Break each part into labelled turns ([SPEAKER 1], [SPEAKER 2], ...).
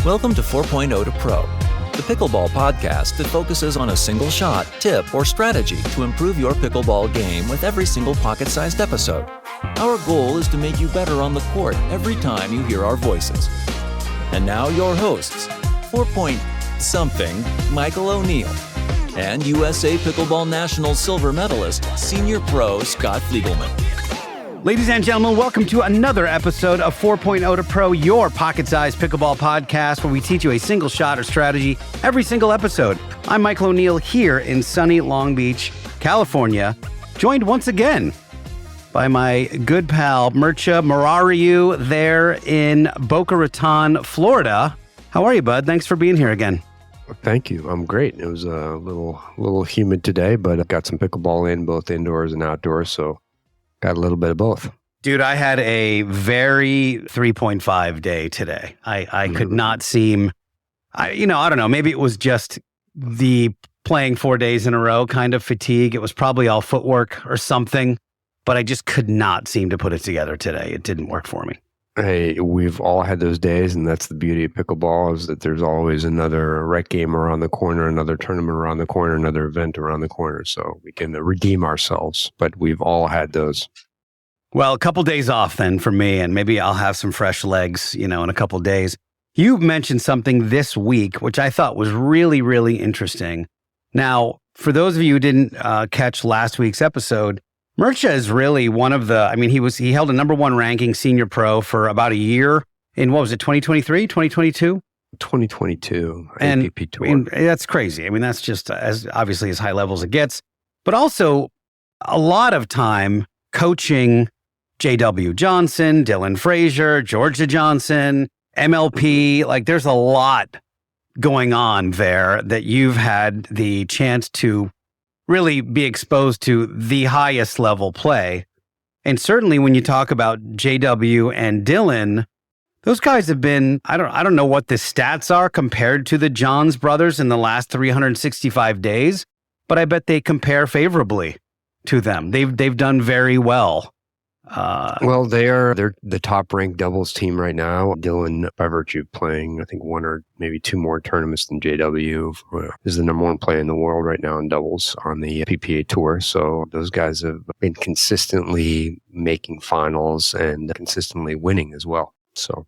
[SPEAKER 1] Welcome to 4.0 to Pro, the pickleball podcast that focuses on a single shot, tip, or strategy to improve your pickleball game with every single pocket-sized episode. Our goal is to make you better on the court every time you hear our voices. And now your hosts, 4-point-something Michael O'Neill, and USA Pickleball National silver medalist, senior pro Scott Fliegelman.
[SPEAKER 2] Ladies and gentlemen, welcome to another episode of 4.0 to Pro, your pocket-sized pickleball podcast where we teach you a single shot or strategy every single episode. I'm Michael O'Neill here in sunny Long Beach, California, joined once again by my good pal Mircea Morariu there in Boca Raton, Florida. How are you, bud? Thanks for being here again.
[SPEAKER 3] Thank you. I'm great. It was a little humid today, but I got some pickleball in both indoors and outdoors, so got a little bit of both.
[SPEAKER 2] Dude, I had a very 3.5 day today. I could not seem, I don't know, maybe it was just the playing 4 days in a row kind of fatigue. It was probably all footwork or something, but I just could not seem to put it together today. It didn't work for me.
[SPEAKER 3] Hey, we've all had those days, and that's the beauty of pickleball is that there's always another rec game around the corner, another tournament around the corner, another event around the corner. So we can redeem ourselves, but we've all had those.
[SPEAKER 2] Well, a couple days off then for me, and maybe I'll have some fresh legs, in a couple days. You mentioned something this week, which I thought was really, really interesting. Now, for those of you who didn't catch last week's episode, Mircea is really one of the, he held a number one ranking senior pro for about a year in, 2023, 2022?
[SPEAKER 3] 2022,
[SPEAKER 2] and
[SPEAKER 3] APP Tour.
[SPEAKER 2] That's crazy. That's just as obviously as high level as it gets, but also a lot of time coaching J.W. Johnson, Dylan Frazier, Georgia Johnson, MLP. Like there's a lot going on there that you've had the chance to really be exposed to the highest level play. And certainly when you talk about JW and Dylan, those guys have been, I don't know what the stats are compared to the Johns brothers in the last 365 days, but I bet they compare favorably to them. They've done very well.
[SPEAKER 3] Well, they're the top ranked doubles team right now. Dylan, by virtue of playing, I think one or maybe two more tournaments than JW, is the number one player in the world right now in doubles on the PPA Tour. So those guys have been consistently making finals and consistently winning as well. So,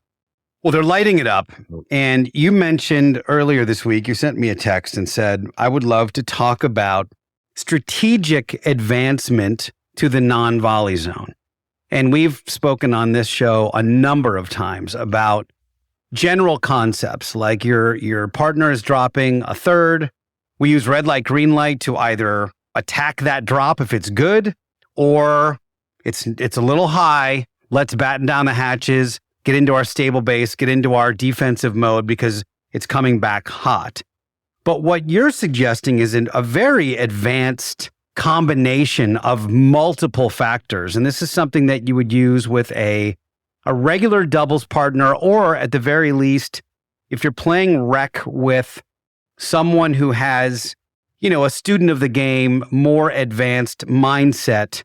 [SPEAKER 2] well, they're lighting it up. And you mentioned earlier this week, you sent me a text and said, I would love to talk about strategic advancement to the non-volley zone. And we've spoken on this show a number of times about general concepts, like your partner is dropping a third. We use red light, green light to either attack that drop if it's good, or it's a little high. Let's batten down the hatches, get into our stable base, get into our defensive mode because it's coming back hot. But what you're suggesting is a very advanced combination of multiple factors. And this is something that you would use with a regular doubles partner, or at the very least, if you're playing rec with someone who has, a student of the game, more advanced mindset.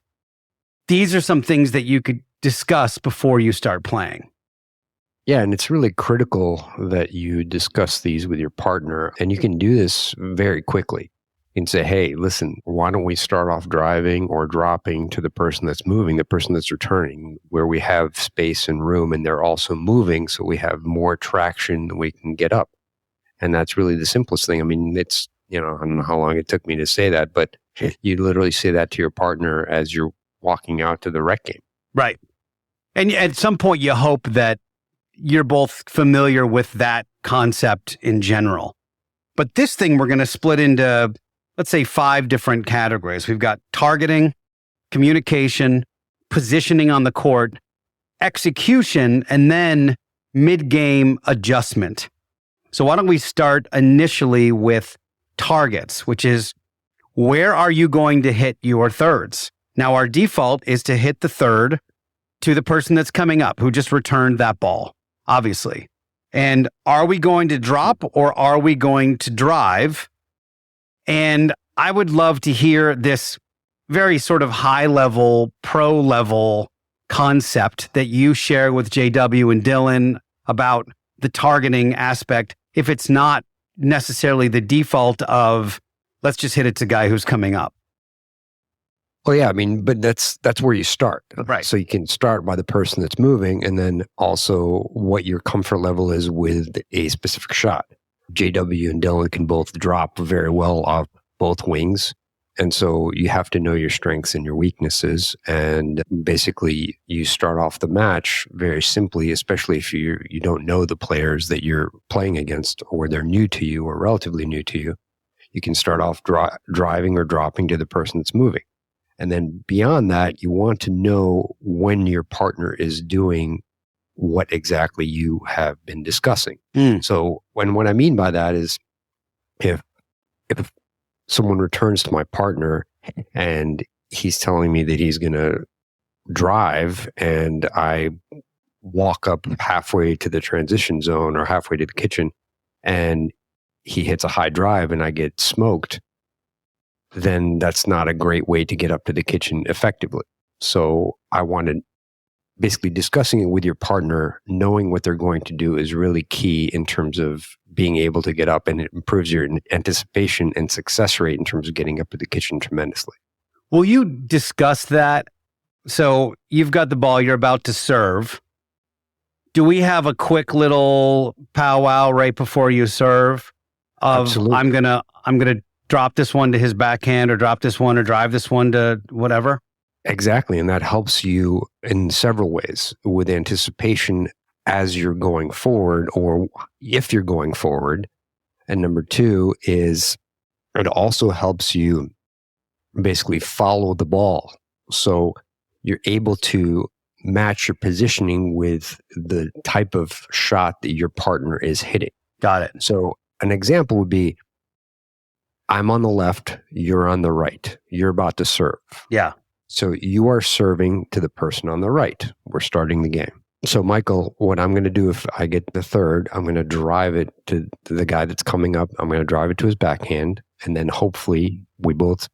[SPEAKER 2] These are some things that you could discuss before you start playing.
[SPEAKER 3] Yeah, and it's really critical that you discuss these with your partner, and you can do this very quickly. And say, hey, listen, why don't we start off driving or dropping to the person that's moving, the person that's returning, where we have space and room and they're also moving, so we have more traction than we can get up. And that's really the simplest thing. It's, I don't know how long it took me to say that, but you literally say that to your partner as you're walking out to the rec game. Right.
[SPEAKER 2] And at some point, you hope that you're both familiar with that concept in general. But this thing, we're going to split into, let's say, 5 different categories. We've got targeting, communication, positioning on the court, execution, and then mid-game adjustment. So why don't we start initially with targets, which is where are you going to hit your thirds? Now, our default is to hit the third to the person that's coming up who just returned that ball, obviously. And are we going to drop or are we going to drive? And I would love to hear this very sort of high-level, pro-level concept that you share with JW and Dylan about the targeting aspect if it's not necessarily the default of let's just hit it to the guy who's coming up?
[SPEAKER 3] Well, yeah, I mean, but that's where you start.
[SPEAKER 2] Right.
[SPEAKER 3] So you can start by the person that's moving, and then also what your comfort level is with a specific shot. JW and Dylan can both drop very well off both wings. And so you have to know your strengths and your weaknesses. And basically, you start off the match very simply, especially if you don't know the players that you're playing against, or they're new to you or relatively new to you. You can start off driving or dropping to the person that's moving. And then beyond that, you want to know when your partner is doing what exactly you have been discussing. So what I mean by that is if someone returns to my partner and he's telling me that he's going to drive, and I walk up halfway to the transition zone or halfway to the kitchen and he hits a high drive and I get smoked, then that's not a great way to get up to the kitchen effectively. So I wanted basically discussing it with your partner, knowing what they're going to do is really key in terms of being able to get up, and it improves your anticipation and success rate in terms of getting up to the kitchen tremendously.
[SPEAKER 2] Will you discuss that? So you've got the ball, you're about to serve. Do we have a quick little powwow right before you serve of
[SPEAKER 3] Absolutely.
[SPEAKER 2] I'm gonna drop this one to his backhand, or drop this one, or drive this one to whatever?
[SPEAKER 3] Exactly. And that helps you in several ways with anticipation as you're going forward, or if you're going forward. And number two is it also helps you basically follow the ball. So you're able to match your positioning with the type of shot that your partner is hitting.
[SPEAKER 2] Got it.
[SPEAKER 3] So an example would be, I'm on the left, you're on the right. You're about to serve.
[SPEAKER 2] Yeah.
[SPEAKER 3] So you are serving to the person on the right. We're starting the game. So Michael, what I'm going to do if I get the third, I'm going to drive it to the guy that's coming up. I'm going to drive it to his backhand, and then hopefully we both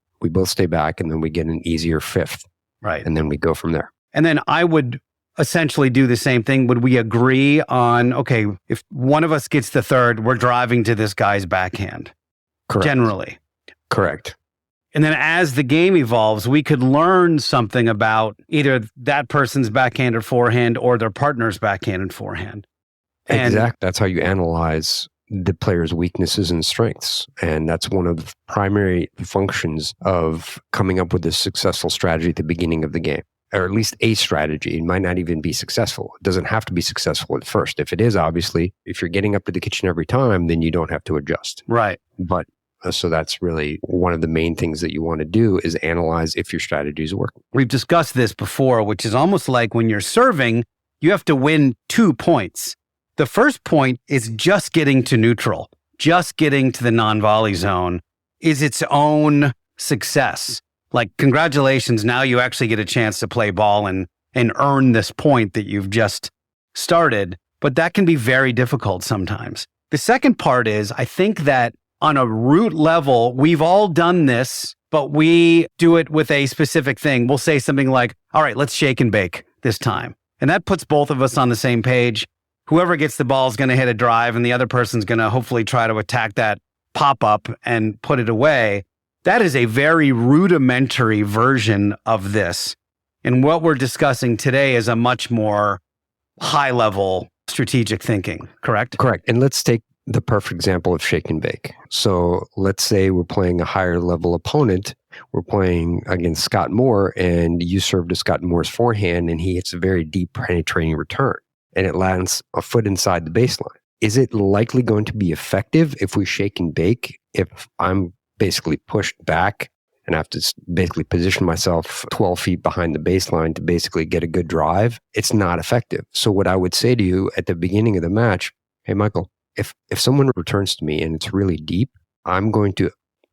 [SPEAKER 3] stay back, and then we get an easier fifth.
[SPEAKER 2] Right.
[SPEAKER 3] And then we go from there.
[SPEAKER 2] And then I would essentially do the same thing. Would we agree on, okay, if one of us gets the third, we're driving to this guy's backhand?
[SPEAKER 3] Correct.
[SPEAKER 2] Generally.
[SPEAKER 3] Correct.
[SPEAKER 2] And then as the game evolves, we could learn something about either that person's backhand or forehand, or their partner's backhand and forehand.
[SPEAKER 3] Exactly. That's how you analyze the player's weaknesses and strengths. And that's one of the primary functions of coming up with a successful strategy at the beginning of the game, or at least a strategy. It might not even be successful. It doesn't have to be successful at first. If it is, obviously, if you're getting up to the kitchen every time, then you don't have to adjust.
[SPEAKER 2] Right.
[SPEAKER 3] But so that's really one of the main things that you want to do, is analyze if your strategy is working.
[SPEAKER 2] We've discussed this before, which is almost like when you're serving, you have to win 2 points. The first point is just getting to neutral, just getting to the non-volley zone is its own success. Like, congratulations, now you actually get a chance to play ball and earn this point that you've just started. But that can be very difficult sometimes. The second part is, I think that on a root level, we've all done this, but we do it with a specific thing. We'll say something like, all right, let's shake and bake this time. And that puts both of us on the same page. Whoever gets the ball is going to hit a drive, and the other person's going to hopefully try to attack that pop-up and put it away. That is a very rudimentary version of this. And what we're discussing today is a much more high-level strategic thinking, correct?
[SPEAKER 3] Correct. And let's take the perfect example of shake and bake. So let's say we're playing a higher level opponent. We're playing against Scott Moore, and you serve to Scott Moore's forehand, and he hits a very deep penetrating return, and it lands a foot inside the baseline. Is it likely going to be effective if we shake and bake? If I'm basically pushed back and I have to basically position myself 12 feet behind the baseline to basically get a good drive, it's not effective. So what I would say to you at the beginning of the match, hey, Michael, if someone returns to me and it's really deep, I'm going to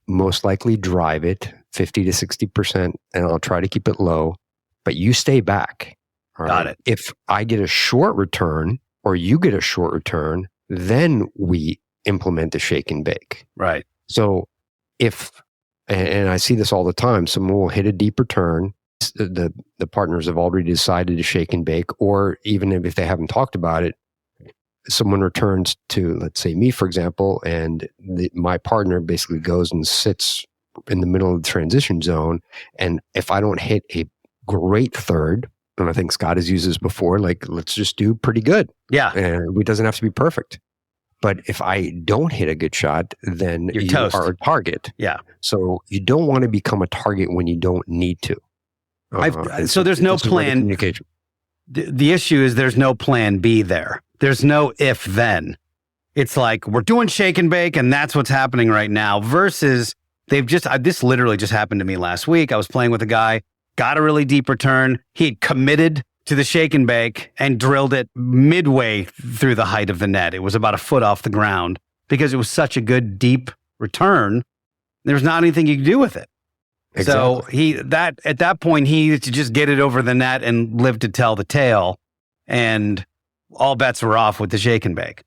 [SPEAKER 3] most likely drive it 50 to 60%, and I'll try to keep it low, but you stay back. All right?
[SPEAKER 2] Got it.
[SPEAKER 3] If I get a short return or you get a short return, then we implement the shake and bake.
[SPEAKER 2] Right.
[SPEAKER 3] So and I see this all the time, someone will hit a deep return. The partners have already decided to shake and bake, or even if they haven't talked about it, someone returns to, let's say me, for example, and my partner basically goes and sits in the middle of the transition zone, and if I don't hit a great third, and I think Scott has used this before, like, let's just do pretty good.
[SPEAKER 2] Yeah.
[SPEAKER 3] And it doesn't have to be perfect. But if I don't hit a good shot, then
[SPEAKER 2] You're
[SPEAKER 3] you
[SPEAKER 2] toast.
[SPEAKER 3] are a target.
[SPEAKER 2] Yeah.
[SPEAKER 3] So you don't want to become a target when you don't need to.
[SPEAKER 2] So there's no plan.
[SPEAKER 3] Communication.
[SPEAKER 2] The issue is there's no plan B there. There's no if then. It's like we're doing shake and bake and that's what's happening right now versus this literally just happened to me last week. I was playing with a guy, got a really deep return. He had committed to the shake and bake and drilled it midway through the height of the net. It was about a foot off the ground because it was such a good deep return. There's not anything you can do with it. Exactly. So at that point, he needed to just get it over the net and live to tell the tale. And all bets were off with the shake and bake.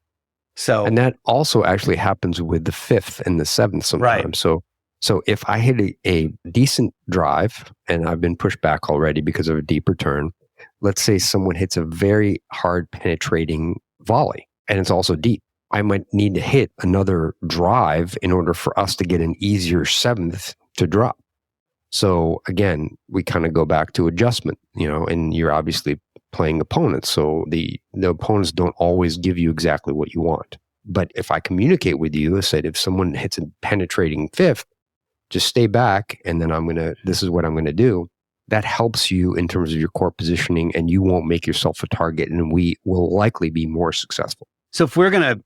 [SPEAKER 2] And
[SPEAKER 3] that also actually happens with the fifth and the seventh sometimes.
[SPEAKER 2] Right.
[SPEAKER 3] So if I hit a decent drive and I've been pushed back already because of a deep return, let's say someone hits a very hard penetrating volley and it's also deep. I might need to hit another drive in order for us to get an easier seventh to drop. So again, we kind of go back to adjustment, and you're obviously playing opponents. So the opponents don't always give you exactly what you want. But if I communicate with you, I said, if someone hits a penetrating fifth, just stay back. And then this is what I'm going to do. That helps you in terms of your court positioning and you won't make yourself a target and we will likely be more successful.
[SPEAKER 2] So if we're going to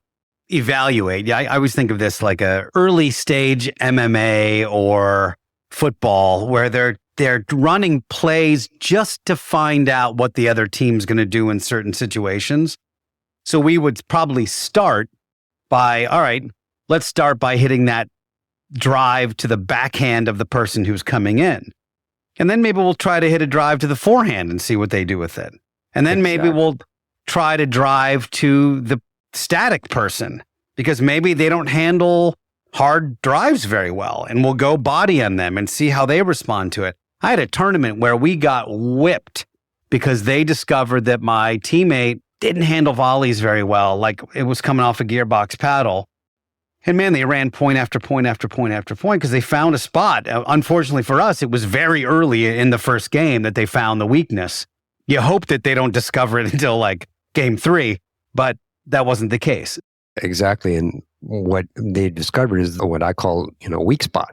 [SPEAKER 2] evaluate, I always think of this like a early stage MMA or football where they're running plays just to find out what the other team's going to do in certain situations. So we would probably start by, all right, let's start by hitting that drive to the backhand of the person who's coming in. And then maybe we'll try to hit a drive to the forehand and see what they do with it. And then maybe we'll try to drive to the static person because maybe they don't handle hard drives very well, and we'll go body on them and see how they respond to it. I had a tournament where we got whipped because they discovered that my teammate didn't handle volleys very well, like it was coming off a gearbox paddle. And man, they ran point after point after point after point because they found a spot. Unfortunately for us, it was very early in the first game that they found the weakness. You hope that they don't discover it until like game 3, but that wasn't the case.
[SPEAKER 3] Exactly. And what they discovered is what I call, weak spot.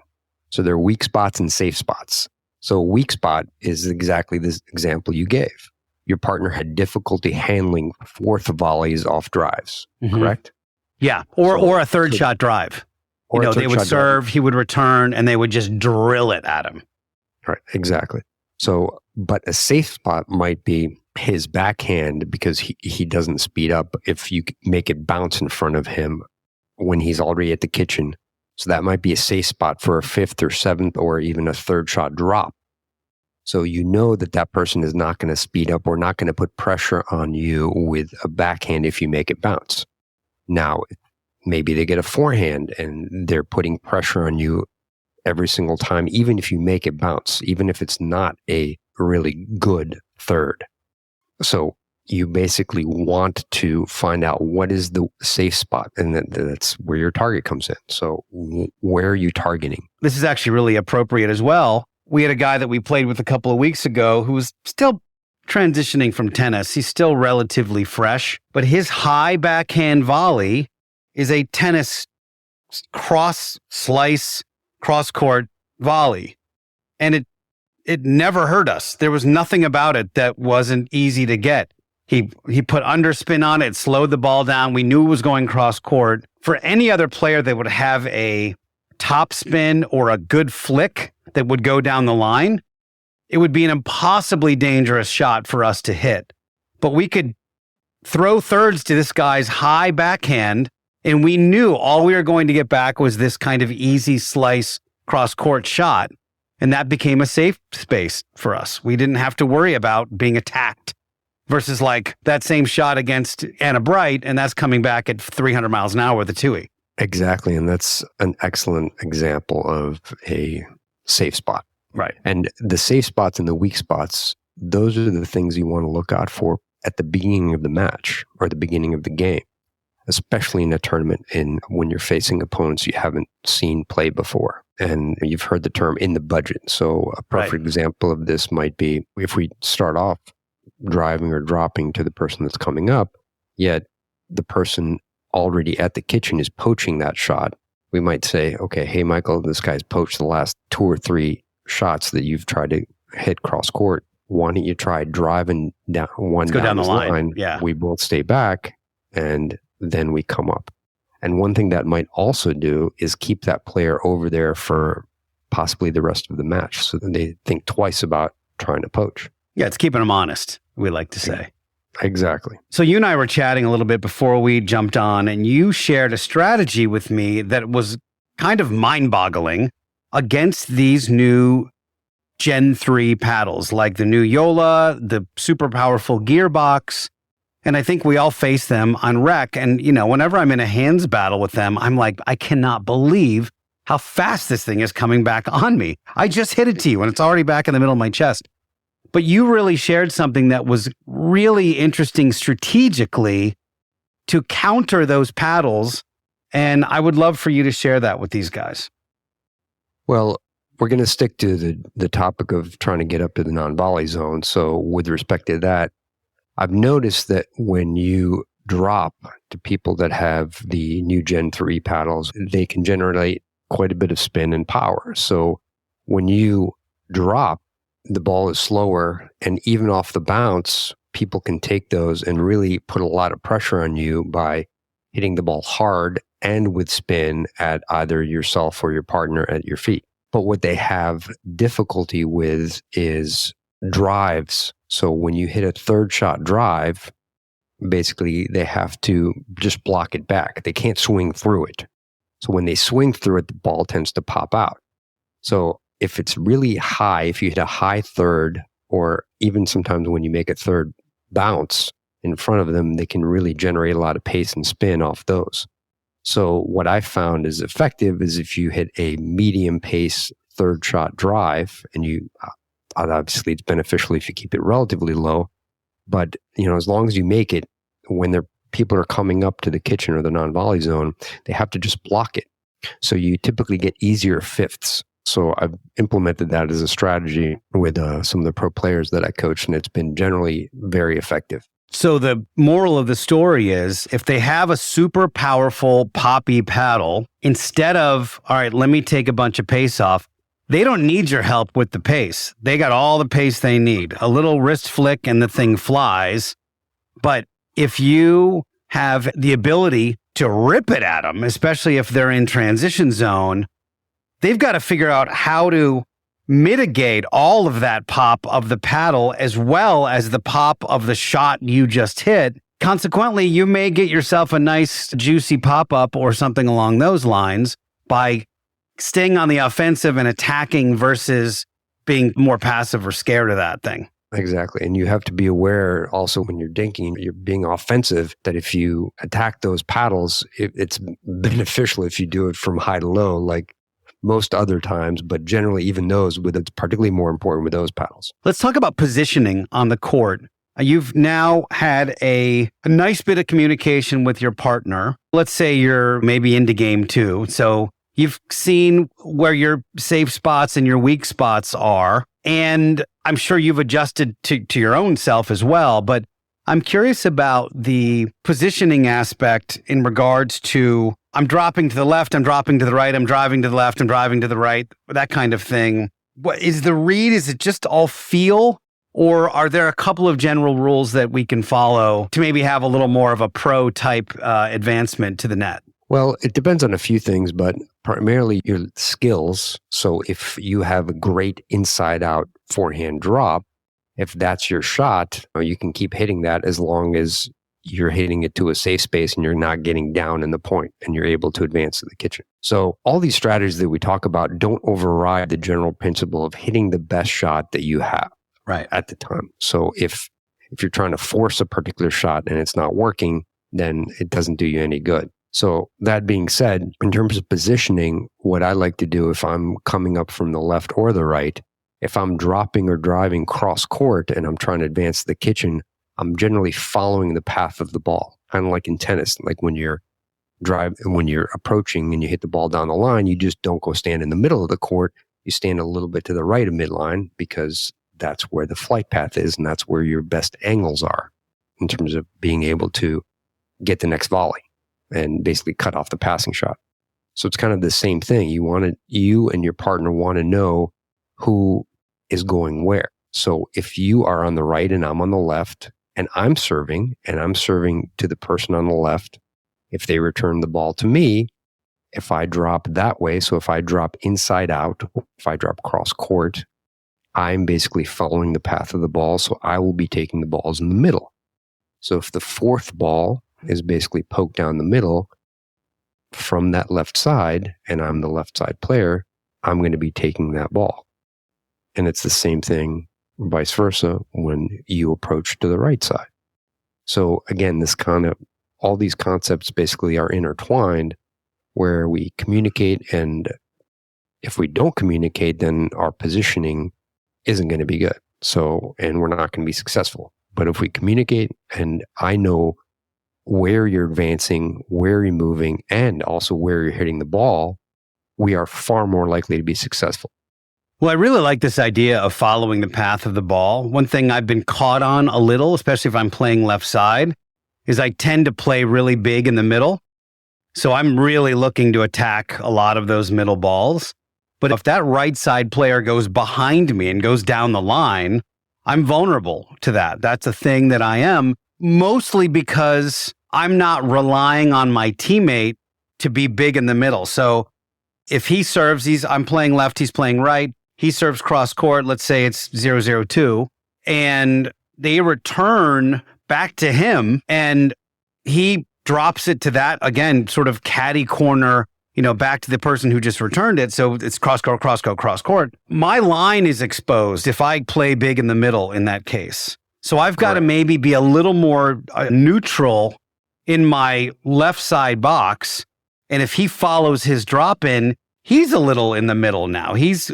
[SPEAKER 3] So there are weak spots and safe spots. So a weak spot is exactly this example you gave. Your partner had difficulty handling fourth volleys off drives, correct?
[SPEAKER 2] Yeah. Or a third shot drive. They would serve, he would return, and they would just drill it at him.
[SPEAKER 3] Right. Exactly. So, but a safe spot might be his backhand because he doesn't speed up if you make it bounce in front of him when he's already at the kitchen. So that might be a safe spot for a fifth or seventh or even a third shot drop. So you know that person is not going to speed up or not going to put pressure on you with a backhand if you make it bounce. Now, maybe they get a forehand and they're putting pressure on you every single time, even if you make it bounce, even if it's not a really good third. So you basically want to find out what is the safe spot, and that's where your target comes in. So where are you targeting?
[SPEAKER 2] This is actually really appropriate as well. We had a guy that we played with a couple of weeks ago who was still transitioning from tennis. He's still relatively fresh, but his high backhand volley is a tennis cross-slice, cross-court volley. And it never hurt us. There was nothing about it that wasn't easy to get. He put underspin on it, slowed the ball down. We knew it was going cross-court. For any other player that would have a top spin or a good flick that would go down the line, it would be an impossibly dangerous shot for us to hit. But we could throw thirds to this guy's high backhand, and we knew all we were going to get back was this kind of easy slice cross-court shot. And that became a safe space for us. We didn't have to worry about being attacked versus like that same shot against Anna Bright, and that's coming back at 300 miles an hour with a tui.
[SPEAKER 3] Exactly. And that's an excellent example of a safe spot.
[SPEAKER 2] Right.
[SPEAKER 3] And the safe spots and the weak spots, those are the things you want to look out for at the beginning of the match or the beginning of the game. especially in a tournament when you're facing opponents you haven't seen play before. And you've heard the term in the budget. So a perfect example of this might be if we start off driving or dropping to the person that's coming up, yet the person already at the kitchen is poaching that shot. We might say, okay, hey, Michael, this guy's poached the last 2 or 3 shots that you've tried to hit cross court. Why don't you try driving down down the line? Yeah. We both stay back and then we come up. And one thing that might also do is keep that player over there for possibly the rest of the match so that they think twice about trying to poach.
[SPEAKER 2] Yeah, it's keeping them honest, we like to say.
[SPEAKER 3] Exactly.
[SPEAKER 2] So you and I were chatting a little bit before we jumped on, and you shared a strategy with me that was kind of mind-boggling against these new Gen 3 paddles, like the new Yola, the super powerful Gearbox. And I think we all face them on rec. And, whenever I'm in a hands battle with them, I'm like, I cannot believe how fast this thing is coming back on me. I just hit it to you and it's already back in the middle of my chest. But you really shared something that was really interesting strategically to counter those paddles. And I would love for you to share that with these guys.
[SPEAKER 3] Well, we're going to stick to the topic of trying to get up to the non-volley zone. So with respect to that, I've noticed that when you drop to people that have the new Gen 3 paddles, they can generate quite a bit of spin and power. So when you drop, the ball is slower, and even off the bounce, people can take those and really put a lot of pressure on you by hitting the ball hard and with spin at either yourself or your partner at your feet. But what they have difficulty with is drives. So when you hit a third shot drive, basically they have to just block it back. They can't swing through it. So when they swing through it, the ball tends to pop out. So if it's really high, if you hit a high third, or even sometimes when you make a third bounce in front of them, they can really generate a lot of pace and spin off those. So what I found is effective is if you hit a medium pace third shot drive, and you obviously it's beneficial if you keep it relatively low, but as long as you make it, when people are coming up to the kitchen or the non-volley zone, they have to just block it. So you typically get easier fifths. So I've implemented that as a strategy with some of the pro players that I coach, and it's been generally very effective.
[SPEAKER 2] So the moral of the story is, if they have a super powerful poppy paddle, instead of, all right, let me take a bunch of pace off, they don't need your help with the pace. They got all the pace they need. A little wrist flick and the thing flies. But if you have the ability to rip it at them, especially if they're in transition zone, they've got to figure out how to mitigate all of that pop of the paddle as well as the pop of the shot you just hit. Consequently, you may get yourself a nice juicy pop-up or something along those lines by staying on the offensive and attacking versus being more passive or scared of that thing.
[SPEAKER 3] Exactly. And you have to be aware also when you're dinking, you're being offensive, that if you attack those paddles, it's beneficial if you do it from high to low, like most other times, but generally even those, it's particularly more important with those paddles.
[SPEAKER 2] Let's talk about positioning on the court. You've now had a nice bit of communication with your partner. Let's say you're maybe into game 2. So you've seen where your safe spots and your weak spots are. And I'm sure you've adjusted to your own self as well. But I'm curious about the positioning aspect in regards to, I'm dropping to the left, I'm dropping to the right, I'm driving to the left, I'm driving to the right, that kind of thing. What is the read? Is it just all feel? Or are there a couple of general rules that we can follow to maybe have a little more of a pro type advancement to the net?
[SPEAKER 3] Well, it depends on a few things, but primarily your skills. So if you have a great inside out forehand drop, if that's your shot, you can keep hitting that as long as you're hitting it to a safe space and you're not getting down in the point and you're able to advance to the kitchen. So all these strategies that we talk about don't override the general principle of hitting the best shot that you have right at the time. So if you're trying to force a particular shot and it's not working, then it doesn't do you any good. So that being said, in terms of positioning, what I like to do if I'm coming up from the left or the right, if I'm dropping or driving cross court and I'm trying to advance to the kitchen, I'm generally following the path of the ball, kind of like in tennis, like when you're approaching and you hit the ball down the line, you just don't go stand in the middle of the court. You stand a little bit to the right of midline because that's where the flight path is, and that's where your best angles are in terms of being able to get the next volley and basically cut off the passing shot. So it's kind of the same thing. You and your partner want to know who is going where. So if you are on the right and I'm on the left, and I'm serving to the person on the left, if they return the ball to me, if I drop that way, so if I drop inside out, if I drop cross court, I'm basically following the path of the ball, so I will be taking the balls in the middle. So if the fourth ball is basically poked down the middle from that left side, and I'm the left side player, I'm going to be taking that ball. And it's the same thing vice versa when you approach to the right side. So again, all these concepts basically are intertwined where we communicate, and if we don't communicate, then our positioning isn't going to be good. So, and we're not going to be successful. But if we communicate and I know where you're advancing, where you're moving, and also where you're hitting the ball, we are far more likely to be successful.
[SPEAKER 2] Well, I really like this idea of following the path of the ball. One thing I've been caught on a little, especially if I'm playing left side, is I tend to play really big in the middle. So I'm really looking to attack a lot of those middle balls. But if that right side player goes behind me and goes down the line, I'm vulnerable to that. That's a thing that I am, mostly because I'm not relying on my teammate to be big in the middle. So if he serves, I'm playing left, he's playing right. He serves cross court, let's say it's 0-0-2, and they return back to him, and he drops it to that, again, sort of caddy corner, back to the person who just returned it. So it's cross court, cross court, cross court. My line is exposed if I play big in the middle in that case. So I've got to maybe be a little more neutral in my left side box. And if he follows his drop in, he's a little in the middle now. He's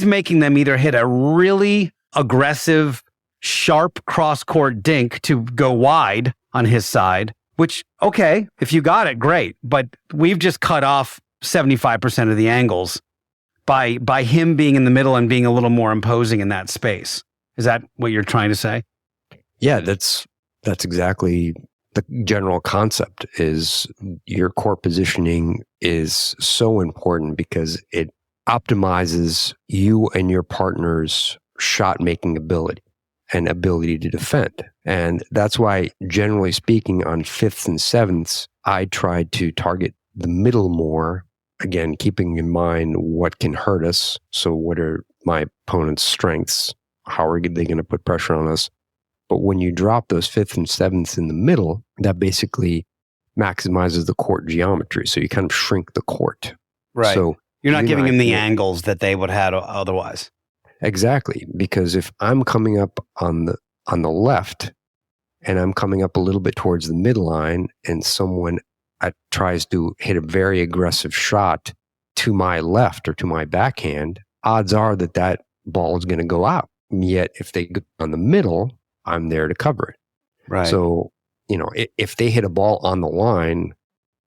[SPEAKER 2] making them either hit a really aggressive, sharp cross court dink to go wide on his side, which, okay, if you got it, great. But we've just cut off 75% of the angles by him being in the middle and being a little more imposing in that space. Is that what you're trying to say?
[SPEAKER 3] Yeah, that's exactly the general concept. Is your court positioning is so important because it optimizes you and your partner's shot making ability and ability to defend. And that's why, generally speaking, on fifths and sevenths, I try to target the middle more, again, keeping in mind what can hurt us. So what are my opponent's strengths? How are they going to put pressure on us? But when you drop those fifths and sevenths in the middle, that basically maximizes the court geometry. So you kind of shrink the court.
[SPEAKER 2] Right.
[SPEAKER 3] So
[SPEAKER 2] you're not giving them the angles that they would have otherwise.
[SPEAKER 3] Exactly. Because if I'm coming up on the left and I'm coming up a little bit towards the midline and someone tries to hit a very aggressive shot to my left or to my backhand, odds are that ball is going to go out. Yet if they go on the middle, I'm there to cover it.
[SPEAKER 2] Right.
[SPEAKER 3] So, if they hit a ball on the line,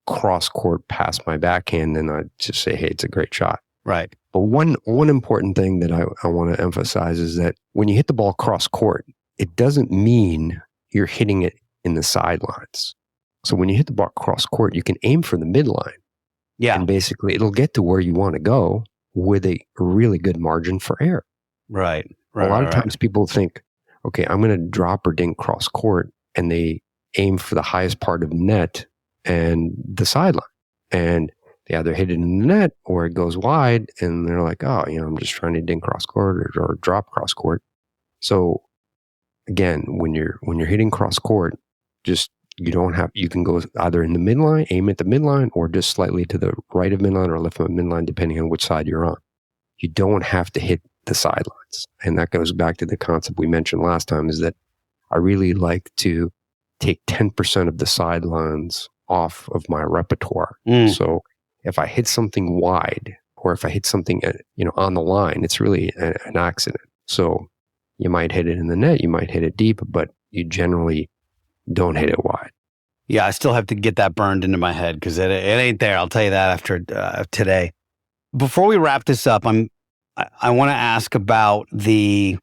[SPEAKER 3] cross court past my backhand, then I'd just say, hey, it's a great shot.
[SPEAKER 2] Right.
[SPEAKER 3] But one important thing that I want to emphasize is that when you hit the ball cross court, it doesn't mean you're hitting it in the sidelines. So when you hit the ball cross court, you can aim for the midline.
[SPEAKER 2] Yeah.
[SPEAKER 3] And basically it'll get to where you want to go with a really good margin for error.
[SPEAKER 2] Right.
[SPEAKER 3] A lot of times people think, okay, I'm going to drop or dink cross court, and they aim for the highest part of the net and the sideline. And they either hit it in the net or it goes wide, and they're like, oh, I'm just trying to dink cross court or drop cross court. So again, when you're hitting cross court, you can go either in the midline, aim at the midline, or just slightly to the right of midline or left of midline, depending on which side you're on. You don't have to hit the sidelines. And that goes back to the concept we mentioned last time, is that I really like to take 10% of the sidelines off of my repertoire. So if I hit something wide, or if I hit something on the line, it's really an accident. So you might hit it in the net, you might hit it deep, but you generally don't hit it wide.
[SPEAKER 2] Yeah, I still have to get that burned into my head because it ain't there. I'll tell you that after today. Before we wrap this up, I want to ask about the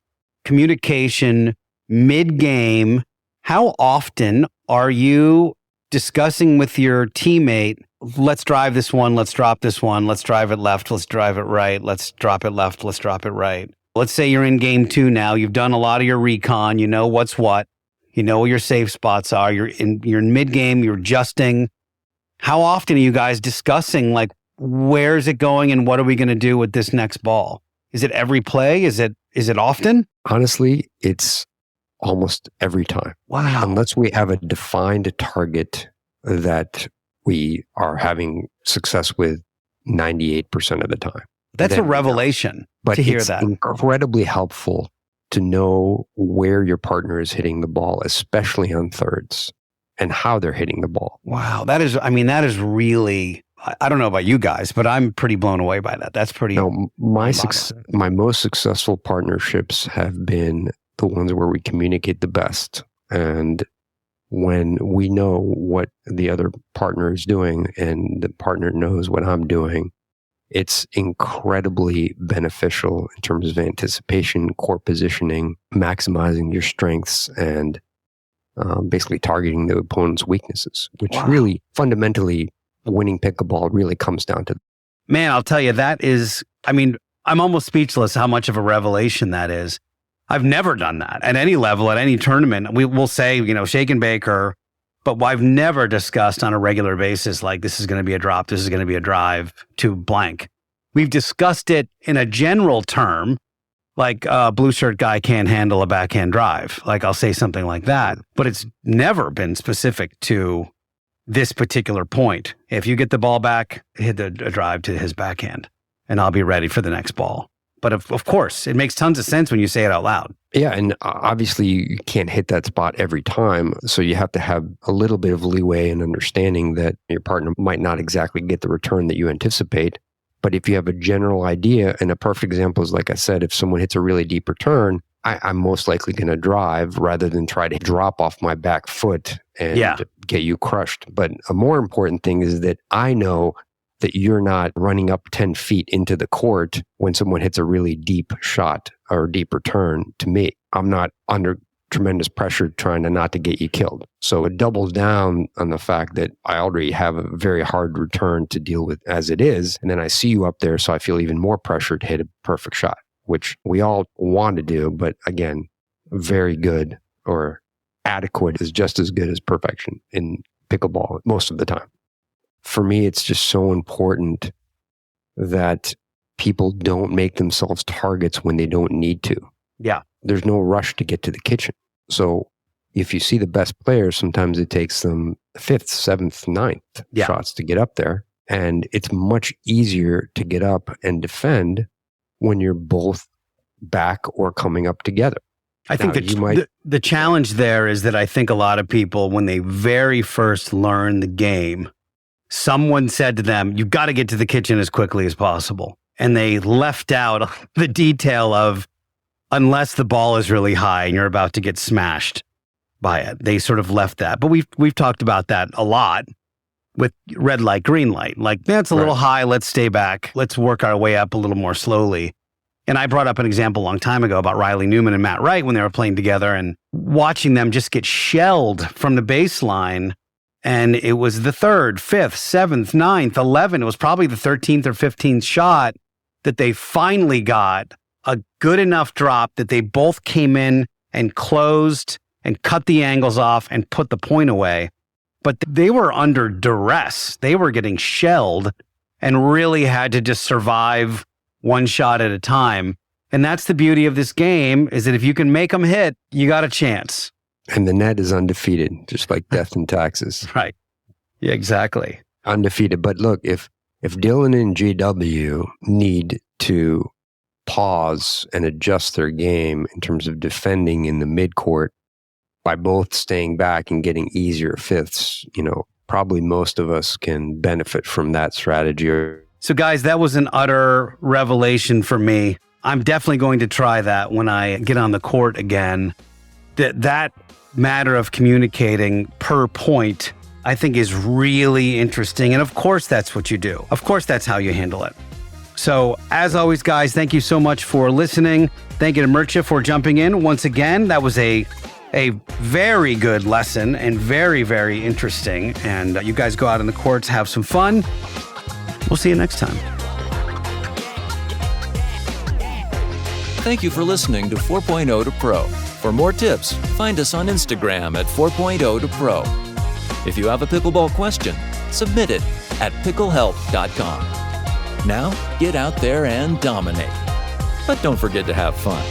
[SPEAKER 2] communication mid-game. How often are you discussing with your teammate, let's drive this one, let's drop this one, let's drive it left, let's drive it right, let's drop it left, let's drop it right. Let's say you're in game 2 now, you've done a lot of your recon, you know what's what, you know where your safe spots are, you're in mid-game, you're adjusting. How often are you guys discussing, like, where's it going and what are we going to do with this next ball? Is it every play? Is it often?
[SPEAKER 3] Honestly, it's almost every time.
[SPEAKER 2] Wow.
[SPEAKER 3] Unless we have a defined target that we are having success with 98% of the time.
[SPEAKER 2] That's a revelation to hear that.
[SPEAKER 3] It's incredibly helpful to know where your partner is hitting the ball, especially on thirds, and how they're hitting the ball.
[SPEAKER 2] Wow. That is really, I don't know about you guys, but I'm pretty blown away by that. That's pretty.
[SPEAKER 3] No, my most successful partnerships have been the ones where we communicate the best. And when we know what the other partner is doing and the partner knows what I'm doing, it's incredibly beneficial in terms of anticipation, core positioning, maximizing your strengths, and basically targeting the opponent's weaknesses, which really fundamentally winning pickleball really comes down to.
[SPEAKER 2] Man, I'll tell you, that is, I'm almost speechless how much of a revelation that is. I've never done that at any level, at any tournament. We'll say, shake and bake, but I've never discussed on a regular basis, like, this is going to be a drop, this is going to be a drive to blank. We've discussed it in a general term, like a blue shirt guy can't handle a backhand drive. Like, I'll say something like that, but it's never been specific to this particular point. If you get the ball back, hit a drive to his backhand, and I'll be ready for the next ball. But of course, it makes tons of sense when you say it out loud.
[SPEAKER 3] Yeah, and obviously you can't hit that spot every time. So you have to have a little bit of leeway and understanding that your partner might not exactly get the return that you anticipate. But if you have a general idea, and a perfect example is, like I said, if someone hits a really deep return, I'm most likely going to drive rather than try to drop off my back foot and get you crushed. But a more important thing is that I know that you're not running up 10 feet into the court when someone hits a really deep shot or deep return to me. I'm not under tremendous pressure trying to not to get you killed. So it doubles down on the fact that I already have a very hard return to deal with as it is. And then I see you up there, so I feel even more pressure to hit a perfect shot, which we all want to do. But again, very good or adequate is just as good as perfection in pickleball most of the time. For me, it's just so important that people don't make themselves targets when they don't need to.
[SPEAKER 2] Yeah.
[SPEAKER 3] There's no rush to get to the kitchen. So if you see the best players, sometimes it takes them 5th, 7th, 9th shots to get up there. And it's much easier to get up and defend when you're both back or coming up together.
[SPEAKER 2] I think the challenge there is that I think a lot of people, when they very first learn the game, someone said to them, you've got to get to the kitchen as quickly as possible. And they left out the detail of, unless the ball is really high and you're about to get smashed by it. They sort of left that. But we've talked about that a lot with red light, green light. Like, that's a little high. Let's stay back. Let's work our way up a little more slowly. And I brought up an example a long time ago about Riley Newman and Matt Wright when they were playing together and watching them just get shelled from the baseline. And it was the 3rd, 5th, 7th, 9th, 11th. It was probably the 13th or 15th shot that they finally got a good enough drop that they both came in and closed and cut the angles off and put the point away. But they were under duress. They were getting shelled and really had to just survive one shot at a time. And that's the beauty of this game, is that if you can make them hit, you got a chance.
[SPEAKER 3] And the net is undefeated, just like death and taxes.
[SPEAKER 2] Right. Yeah, exactly.
[SPEAKER 3] Undefeated. But look, if Dylan and GW need to pause and adjust their game in terms of defending in the midcourt by both staying back and getting easier fifths, probably most of us can benefit from that strategy.
[SPEAKER 2] So guys, that was an utter revelation for me. I'm definitely going to try that when I get on the court again. That matter of communicating per point, I think is really interesting. And of course, that's what you do. Of course, that's how you handle it. So as always, guys, thank you so much for listening. Thank you to Mircea for jumping in once again. That was a very good lesson and very, very interesting. And you guys go out on the courts, have some fun. We'll see you next time.
[SPEAKER 1] Thank you for listening to 4.0 to Pro. For more tips, find us on Instagram at 4.0 to Pro. If you have a pickleball question, submit it at picklehelp.com. Now, get out there and dominate. But don't forget to have fun.